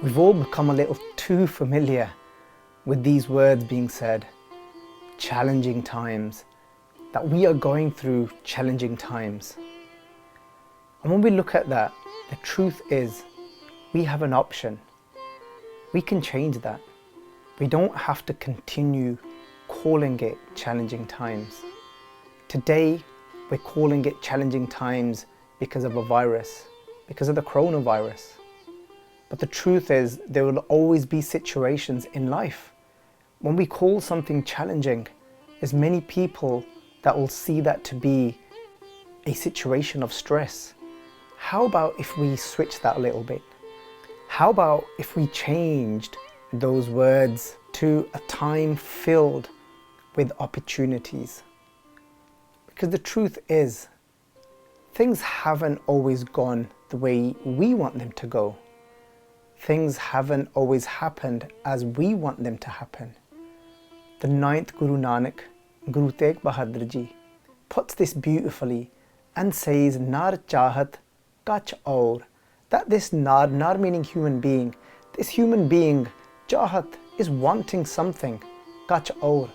We've all become a little too familiar with these words being said. Challenging times. That we are going through challenging times. And when we look at that, the truth is we have an option. We can change that. We don't have to continue calling it challenging times. Today, we're calling it challenging times because of a virus, because of the coronavirus. But the truth is, there will always be situations in life. When we call something challenging, there's many people that will see that to be a situation of stress. How about if we switch that a little bit? How about if we changed those words to a time filled with opportunities? Because the truth is, things haven't always gone the way we want them to go. Things haven't always happened as we want them to happen. The 9th Guru Nanak, Guru Tegh Bahadur Ji, puts this beautifully and says, Nar chahat kach aur. That this nar meaning human being, this human being, chahat, is wanting something, kach aur.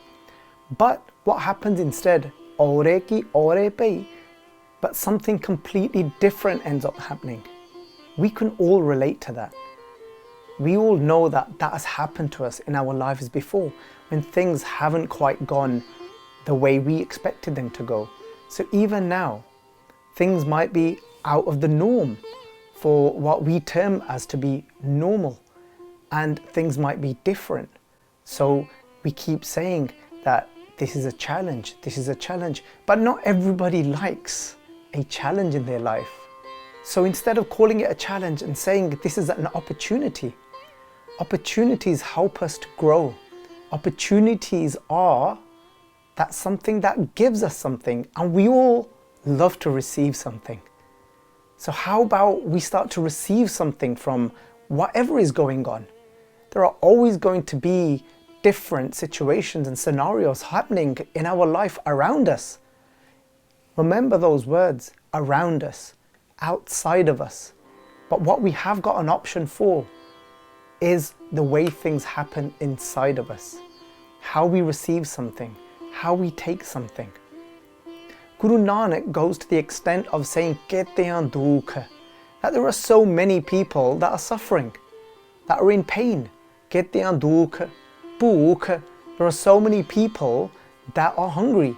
But what happens instead? Aure ki aure pei. But something completely different ends up happening. We can all relate to that. We all know that that has happened to us in our lives before, when things haven't quite gone the way we expected them to go. So even now, things might be out of the norm for what we term as to be normal, and things might be different. So we keep saying that this is a challenge, but not everybody likes a challenge in their life. So instead of calling it a challenge and saying this is an opportunity, opportunities help us to grow. Opportunities are that something that gives us something, and we all love to receive something. So how about we start to receive something from whatever is going on? There are always going to be different situations and scenarios happening in our life around us. Remember those words, around us, outside of us. But what we have got an option for is the way things happen inside of us. How we receive something, how we take something. Guru Nanak goes to the extent of saying, Keteyan dukh, that there are so many people that are suffering, that are in pain. Keteyan dukh, bhukh, there are so many people that are hungry.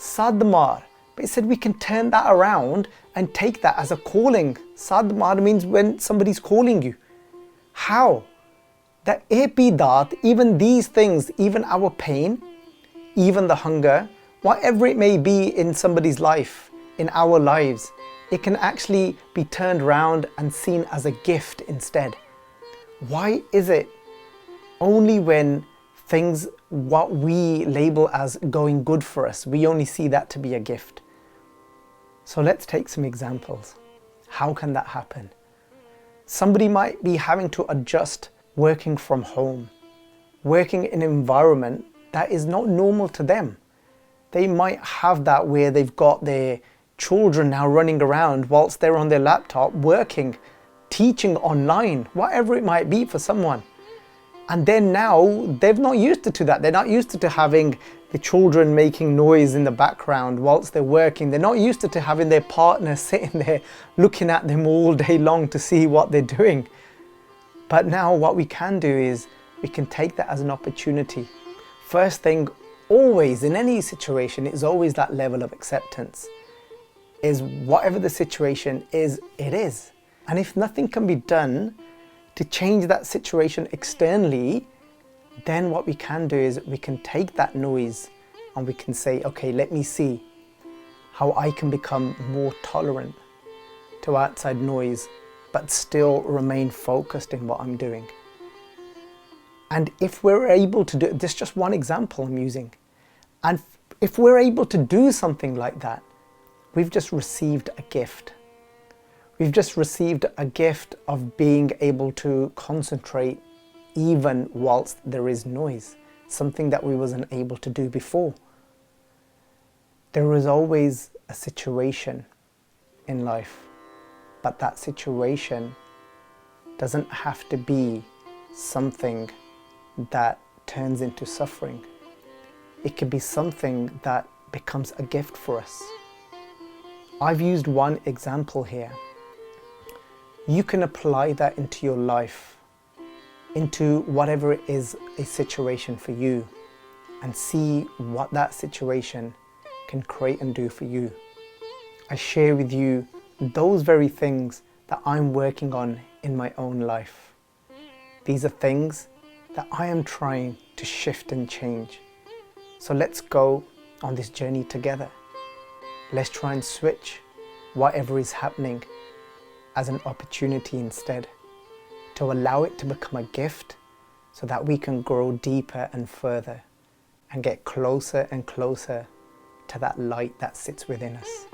Sadmar, but he said we can turn that around and take that as a calling. Sadmar means when somebody's calling you. How? That epidat, even these things, even our pain, even the hunger, whatever it may be in somebody's life, in our lives, it can actually be turned around and seen as a gift instead. Why is it only when things, what we label as going good for us, we only see that to be a gift? So let's take some examples. How can that happen? Somebody might be having to adjust working from home, working in an environment that is not normal to them. They might have that where they've got their children now running around whilst they're on their laptop working, teaching online, whatever it might be for someone. And then now they're not used to that. They're not used to having the children making noise in the background whilst they're working. They're not used to having their partner sitting there looking at them all day long to see what they're doing. But now what we can do is we can take that as an opportunity. First thing, always in any situation, is always that level of acceptance. Is whatever the situation is, it is. And if nothing can be done to change that situation externally, then what we can do is we can take that noise and we can say, okay, let me see how I can become more tolerant to outside noise, but still remain focused in what I'm doing. And if we're able to do, this is just one example I'm using, and if we're able to do something like that, we've just received a gift. We've just received a gift of being able to concentrate even whilst there is noise, something that we wasn't able to do before. There is always a situation in life, but that situation doesn't have to be something that turns into suffering. It could be something that becomes a gift for us. I've used one example here. You can apply that into your life, into whatever it is a situation for you, and see what that situation can create and do for you. I share with you those very things that I'm working on in my own life. These are things that I am trying to shift and change. So let's go on this journey together. Let's try and switch whatever is happening as an opportunity instead, to allow it to become a gift so that we can grow deeper and further and get closer and closer to that light that sits within us.